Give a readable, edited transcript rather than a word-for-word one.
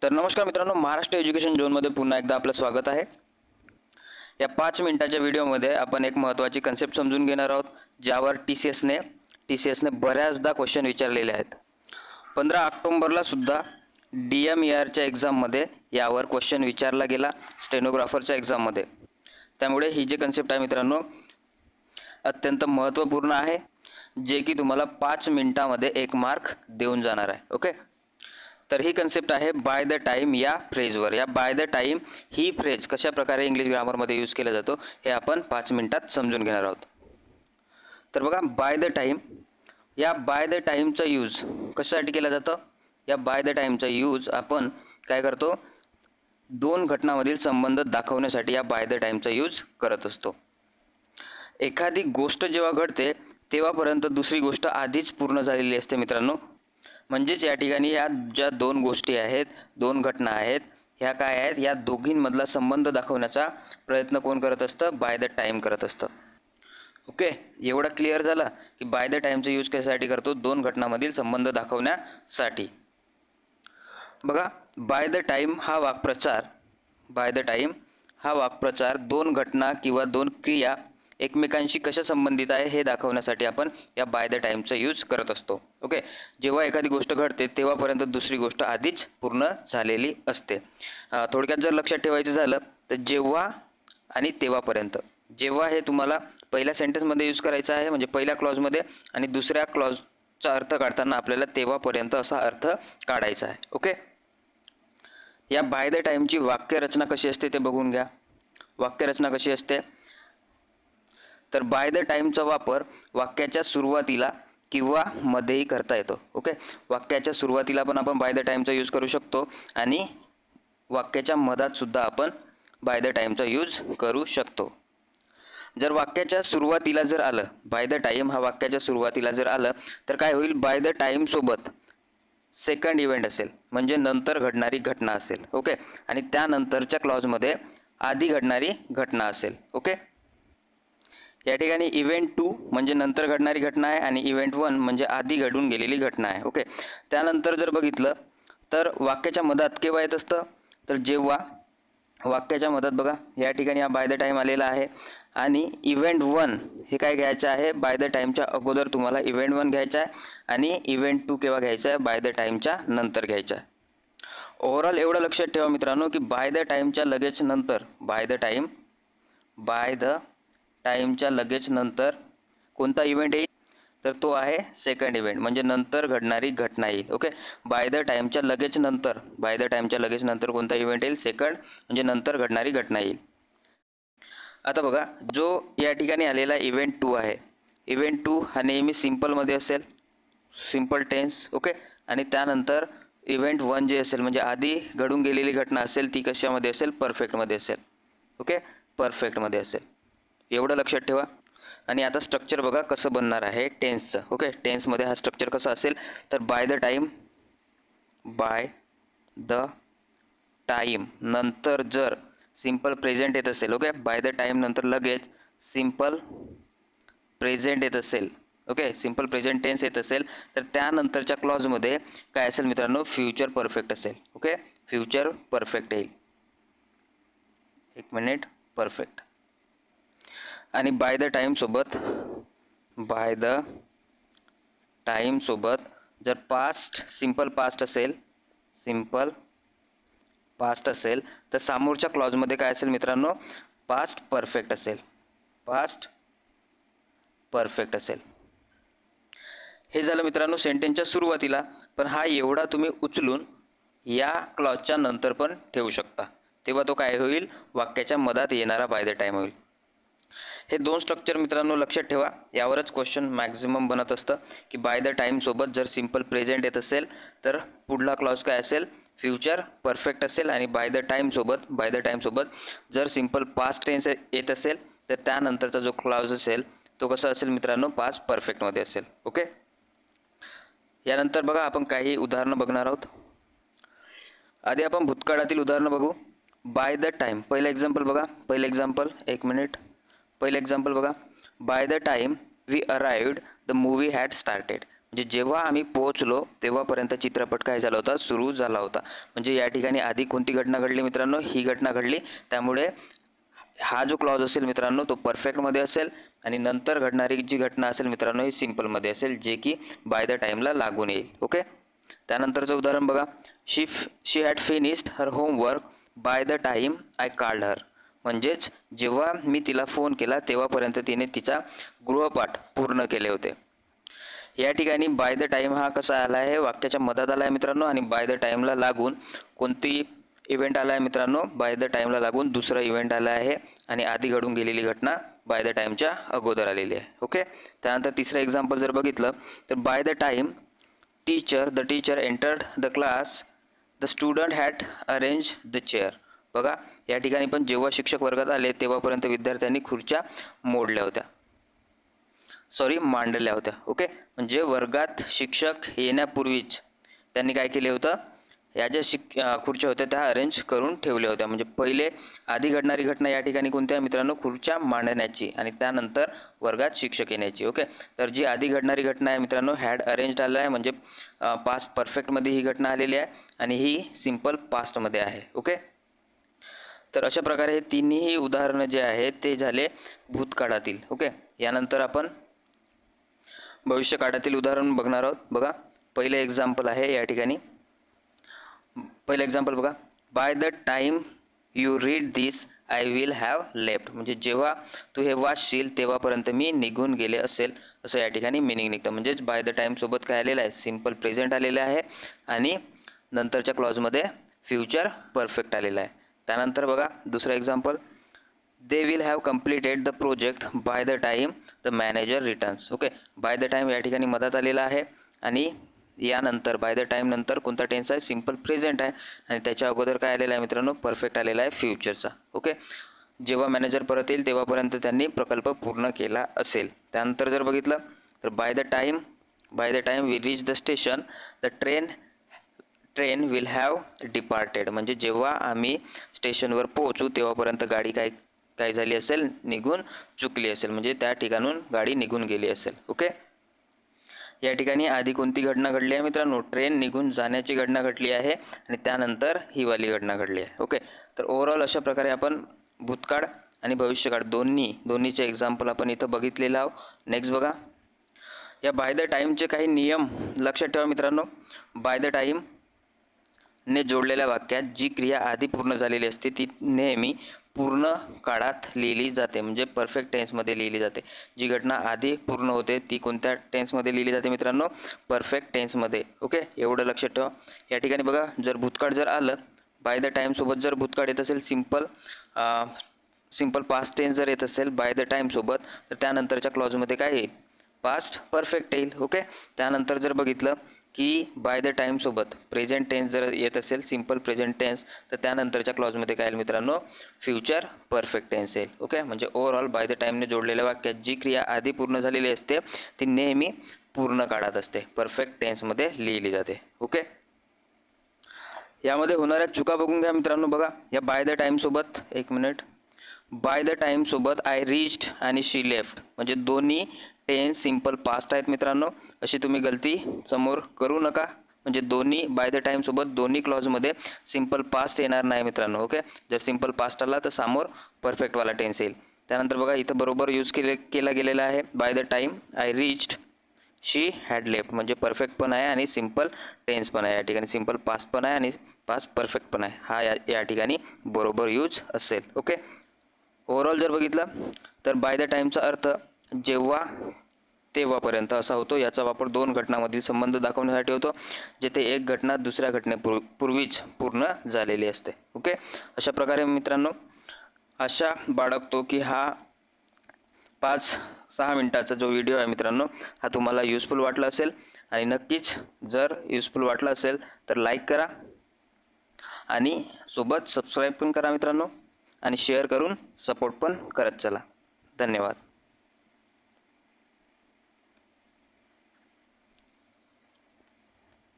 तर नमस्कार मित्रांनो, महाराष्ट्र एज्युकेशन झोनमध्ये पुन्हा एकदा आपलं स्वागत आहे। या 5 मिनिटाच्या व्हिडिओमध्ये आपण एक महत्त्वाची कन्सेप्ट समजून घेणार आहोत, ज्यावर टीसीएसने बऱ्याचदा क्वेश्चन विचारलेले आहेत। 15 ऑक्टोबरला सुद्धा DMERच्या एक्झाममध्ये यावर क्वेश्चन विचारला गेला, स्टेनोग्राफरच्या एक्झाममध्ये। त्यामुळे ही जी कन्सेप्ट आहे मित्रांनो, अत्यंत महत्त्वपूर्ण आहे, जे की तुम्हाला 5 मिनिटांमध्ये 1 मार्क देऊन जाणार आहे। ओके, तर ही कन्सेप्ट आहे बाय द टाइम या फ्रेजवर। या by the time he phrase कशा प्रकारे इंग्लिश ग्रामरमध्ये यूज केला जातो हे आपण 5 मिनिटात समजून घेणार आहोत। तर बघा, बाय द टाइम, या बाय द टाइमचा यूज कशासाठी केला जातो? या बाय द टाइमचा यूज आपण काय करतो, 2 घटनांमधील संबंध दाखवण्यासाठी या बाय द टाइमचा यूज करत असतो। एखादी गोष्ट जेव्हा घडते तेव्हापर्यंत दुसरी गोष्ट आधीच पूर्ण झालेली असते मित्रांनो। म्हणजेच या ठिकाणी या ज्या 2 गोष्टी आहेत, 2 घटना आहेत, ह्या काय आहेत, या दोघींमधला संबंध दाखवण्याचा प्रयत्न कोण करत असतं? बाय द टाइम करत असतं। ओके, एवढं क्लिअर झालं की बाय द टाइमचा यूज कशासाठी करतो? 2 घटनांमधील संबंध दाखवण्यासाठी। बघा, बाय द टाइम हा वाक्प्रचार 2 घटना किंवा 2 क्रिया एकमेकांशी कशा संबंधित आहे हे दाखवण्यासाठी आपण या बाय द टाइमचा यूज करत असतो। ओके, जेव्हा एखादी गोष्ट घडते तेव्हापर्यंत दुसरी गोष्ट आधीच पूर्ण झालेली असते। थोडक्यात जर लक्षात ठेवायचं झालं तर जेव्हा आणि तेव्हापर्यंत, जेव्हा हे तुम्हाला पहिल्या सेंटेन्समध्ये यूज करायचं आहे, म्हणजे पहिल्या क्लॉजमध्ये, आणि दुसऱ्या क्लॉजचा अर्थ काढताना आपल्याला तेव्हापर्यंत असा अर्थ काढायचा आहे। ओके, या बाय द टाइमची वाक्यरचना कशी असते ते बघून घ्या। वाक्यरचना कशी असते? तर बाय द टाइमचा वापर वाक्याच्या सुरुवातीला किंवा मध्येही करता येतो। ओके, वाक्याच्या सुरुवातीला पण आपण बाय द टाइमचा यूज करू शकतो आणि वाक्याच्या मधात सुद्धा आपण बाय द टाइमचा यूज करू शकतो। जर वाक्याच्या सुरुवातीला जर आलं, बाय द टाइम हा वाक्याच्या सुरुवातीला जर आलं तर काय होईल? बाय द टाइम सोबत सेकंड इव्हेंट असेल, म्हणजे नंतर घडणारी घटना असेल। ओके, आणि त्यानंतरच्या क्लॉजमध्ये आधी घडणारी घटना असेल। ओके, या ठिकाणी इव्हेंट 2 म्हणजे नंतर घडणारी घटना आहे आणि इव्हेंट 1 म्हणजे आधी घडून गेलेली घटना आहे। ओके, त्यानंतर जर बघितलं तर वाक्याच्या मधात केव्हा येत असतं? तर जेव्हा वाक्याच्या मधात बघा, या ठिकाणी हा बाय द टाइम आलेला आहे आणि इव्हेंट 1 हे काय घ्यायचं आहे? बाय द टाइमच्या अगोदर तुम्हाला इव्हेंट 1 घ्यायचा आहे आणि इव्हेंट 2 केव्हा घ्यायचा आहे? बाय द टाइमच्या नंतर घ्यायचा आहे। ओव्हरऑल एवढं लक्षात ठेवा मित्रांनो की बाय द टाइमच्या लगेच नंतर, बाय द टाइमच्या लगेच नंतर कोणता इव्हेंट येईल? तर तो आहे सेकंड इव्हेंट, म्हणजे नंतर घडणारी घटना येईल। ओके, बाय द टाइमच्या लगेच नंतर कोणता इव्हेंट येईल? सेकंड, म्हणजे नंतर घडणारी घटना येईल। आता बघा, जो या ठिकाणी आलेला इव्हेंट 2 आहे, इव्हेंट 2 हा नेहमी सिम्पलमध्ये असेल, सिम्पल टेन्स। ओके, आणि त्यानंतर इव्हेंट 1 जे असेल, म्हणजे आधी घडून गेलेली घटना असेल, ती कशामध्ये असेल? परफेक्टमध्ये असेल। ओके, परफेक्टमध्ये असेल, एवढं लक्षात ठेवा। आणि आता स्ट्रक्चर बघा कसं बनणार आहे टेन्सचं। ओके, टेन्समध्ये हा स्ट्रक्चर कसा असेल? तर बाय द टाइम नंतर जर सिम्पल प्रेझेंट येत असेल, ओके, बाय द टाइम नंतर लगेच सिम्पल प्रेझेंट येत असेल, ओके, सिम्पल प्रेझेंट टेन्स येत असेल, तर त्यानंतरच्या क्लॉजमध्ये काय असेल मित्रांनो? फ्युचर परफेक्ट असेल। ओके, फ्युचर परफेक्ट येईल। एक मिनिट, परफेक्ट। आणि बाय द टाइम सोबत जर पास्ट, सिम्पल पास्ट असेल तर समोरच्या क्लॉजमध्ये काय असेल मित्रांनो? पास्ट परफेक्ट असेल। हे झालं मित्रांनो सेंटेन्सच्या सुरुवातीला, पण हा एवढा तुम्ही उचलून या क्लॉजच्या नंतर पण ठेवू शकता, तेव्हा तो काय होईल? वाक्याच्या मधात येणारा बाय द टाइम होईल। हे 2 स्ट्रक्चर मित्रांनो लक्षात ठेवा, यावरच क्वेश्चन मॅक्झिमम बनत असतं की बाय द टाइम सोबत जर सिम्पल प्रेझेंट येत असेल तर पुढला क्लॉज काय असेल? फ्युचर परफेक्ट असेल, आणि बाय द टाइम सोबत जर सिम्पल पास्ट टेन्स येत असेल तर त्यानंतरचा जो क्लॉज असेल तो कसा असेल मित्रांनो? पास्ट परफेक्टमध्ये असेल। ओके, यानंतर बघा आपण काही उदाहरणं बघणार आहोत। आधी आपण भूतकाळातील उदाहरणं बघू। बाय द टाइम, पहिलं एक्झाम्पल बघा, एक मिनिट, पहिलं एक्झाम्पल बघा, by the time we arrived the movie had started. म्हणजे जेव्हा आम्ही पोहोचलो तेव्हापर्यंत चित्रपट काय झाला होता, सुरू झाला होता. म्हणजे या ठिकाणी आधी कोणती घटना घडली मित्रांनो, ही घटना घडली. त्यामुळे हा जो क्लॉज असेल मित्रांनो तो परफेक्टमध्ये असेल आणि नंतर घडणारी जी घटना असेल मित्रांनो ही सिम्पलमध्ये असेल, जे की बाय द टाईमला लागून येईल. ओके. त्यानंतरचं उदाहरण बघा, she had finished her homework by the time I called her. म्हणजेच जेव्हा मी तिला फोन केला तेव्हापर्यंत तिने तिचा गृहपाठ पूर्ण केले होते. या ठिकाणी बाय द टाईम हा कसा आला आहे, वाक्याच्या मधात आला आहे मित्रांनो, आणि बाय द टाईमला लागून कोणती इव्हेंट आला आहे मित्रांनो, बाय द टाईमला लागून दुसरा इव्हेंट आला आहे आणि आधी घडून गेलेली घटना बाय द टाईमच्या अगोदर आलेली आहे. ओके. त्यानंतर तिसरं एक्झाम्पल जर बघितलं तर by the time the teacher entered the class the student had arrange the chair. बघा या ठिकाणी पण जेव्हा शिक्षक वर्गात आले तेव्हापर्यंत विद्यार्थ्यांनी खुर्च्या मांडल्या होत्या. ओके. म्हणजे वर्गात शिक्षक येण्यापूर्वीच त्यांनी काय केले होतं, या ज्या खुर्च्या होत्या त्या अरेंज करून ठेवल्या होत्या. म्हणजे पहिले आधी घडणारी घटना या ठिकाणी कोणत्या मित्रांनो, खुर्च्या मांडण्याची, आणि त्यानंतर वर्गात शिक्षक येण्याची. ओके. तर जी आधी घडणारी घटना आहे मित्रांनो हॅड अरेंज्ड आलं आहे, म्हणजे पास्ट परफेक्टमध्ये ही घटना आलेली आहे आणि ही सिम्पल पास्टमध्ये आहे. ओके. तर अशा प्रकारे हे तिन्ही उदाहरणं जे आहेत ते झाले भूतकाळातील. ओके. यानंतर आपण भविष्यकाळातील उदाहरण बघणार आहोत. बघा पहिलं एक्झाम्पल आहे या ठिकाणी. पहिलं एक्झाम्पल बघा, by the time you read this I will have left. म्हणजे जेव्हा तू हे वाचशील तेव्हापर्यंत मी निघून गेले असेल, असं या ठिकाणी मिनिंग निघतं. म्हणजेच बाय द टाईमसोबत काय आलेलं आहे, सिम्पल प्रेझेंट आलेलं आहे आणि नंतरच्या क्लॉजमध्ये फ्युचर परफेक्ट आलेलं आहे. त्यानंतर बघा दुसरं example, they will have completed the project by the time the manager returns. Okay. Bye the time या ठिकाणी मदत आलेला आहे आणि यानंतर बाय द टाईम नंतर कोणता टेन्स आहे, सिम्पल प्रेझेंट आहे आणि त्याच्या अगोदर काय आलेला आहे मित्रांनो, परफेक्ट आलेला आहे फ्युचरचा. ओके. जेव्हा मॅनेजर परत येईल तेव्हापर्यंत त्यांनी प्रकल्प पूर्ण केला असेल. त्यानंतर जर बघितलं तर by the time we reach the station the train will have departed. म्हणजे जेव्हा आम्ही स्टेशनवर पोहोचू तेव्हापर्यंत गाडी काय झाली असेल, निघून चुकली असेल. म्हणजे त्या ठिकाणून गाडी निघून गेली असेल. ओके. या ठिकाणी आधी कोणती घटना घडली आहे मित्रांनो, ट्रेन निघून जाण्याची घटना घडली आहे आणि त्यानंतर ही वाली घटना घडली आहे. ओके. तर ओव्हरऑल अशा प्रकारे आपण भूतकाळ आणि भविष्यकाळ दोन्हीचे एक्झाम्पल आपण इथं बघितलेलं आहोत. नेक्स्ट बघा, या बाय द टाईमचे काही नियम लक्षात ठेवा मित्रांनो. बाय द टाईम ने जोडलेल्या वाक्यात जी क्रिया आधी पूर्ण झालेली असते ती नेहमी पूर्ण काळात लिहिली जाते, म्हणजे परफेक्ट टेन्समध्ये लिहिली जाते. जी घटना आधी पूर्ण होते ती कोणत्या टेन्समध्ये लिहिली जाते मित्रांनो, परफेक्ट टेन्समध्ये. ओके. एवढं लक्षात ठेवा. या ठिकाणी बघा जर भूतकाळ जर आलं, बाय द टाईमसोबत जर भूतकाळ येत असेल, सिम्पल पास्ट टेन्स जर येत असेल बाय द टाईमसोबत, तर त्यानंतरच्या क्लॉजमध्ये काय येईल, पास्ट परफेक्ट येईल. ओके. त्यानंतर जर बघितलं की बाय द टाईमसोबत प्रेझेंट टेन्स जर येत असेल, सिम्पल प्रेझेंट टेन्स, तर त्यानंतरच्या क्लॉजमध्ये काय येईल मित्रांनो, फ्युचर परफेक्ट टेन्स येईल. ओके. म्हणजे ओव्हरऑल बाय द टाईमने जोडलेल्या वाक्यात जी क्रिया आधी पूर्ण झालेली असते ती नेहमी पूर्ण काळात असते, परफेक्ट टेन्समध्ये लिहिली जाते. ओके. यामध्ये होणाऱ्या चुका बघून घ्या मित्रांनो. बघा या बाय द टाईमसोबत बाय द टाईमसोबत आय रीच्ड आणि शी लेफ्ट, म्हणजे दोन्ही टेन्स सिम्पल पास्ट आहेत मित्रांनो. अशी तुम्ही गलती समोर करू नका. म्हणजे दोन्ही बाय द टाईमसोबत दोन्ही क्लॉजमध्ये सिम्पल पास्ट येणार नाही मित्रांनो. ओके. जर सिम्पल पास्ट आला तर समोर परफेक्टवाला टेन्स येईल. त्यानंतर बघा इथं बरोबर यूज केला गेलेला आहे bye the time I reached she had left, म्हणजे परफेक्ट पण आहे आणि सिम्पल टेन्स पण आहे. या ठिकाणी सिम्पल पास्ट पण आहे आणि पास्ट परफेक्ट पण आहे. हा या ठिकाणी बरोबर यूज असेल. ओके. ओव्हरऑल जर बघितलं तर बाय द टाईमचा अर्थ जेव्हा तेव्हापर्यंत असा होतो. याचा वापर दोन घटनांमधील संबंध दाखवण्यासाठी होतो, जेथे एक घटना दुसऱ्या घटनेपूर्वीच पूर्ण झालेली असते. ओके. अशा प्रकारे मित्रांनो आशा बाळगतो की हा 5-6 मिनिटाचा जो व्हिडिओ आहे मित्रांनो हा तुम्हाला युजफुल वाटला असेल, आणि नक्कीच जर युजफुल वाटला असेल तर लाईक करा आणि सोबत सबस्क्राईब पण करा मित्रांनो, आणि शेअर करून सपोर्ट पण करत चला. धन्यवाद.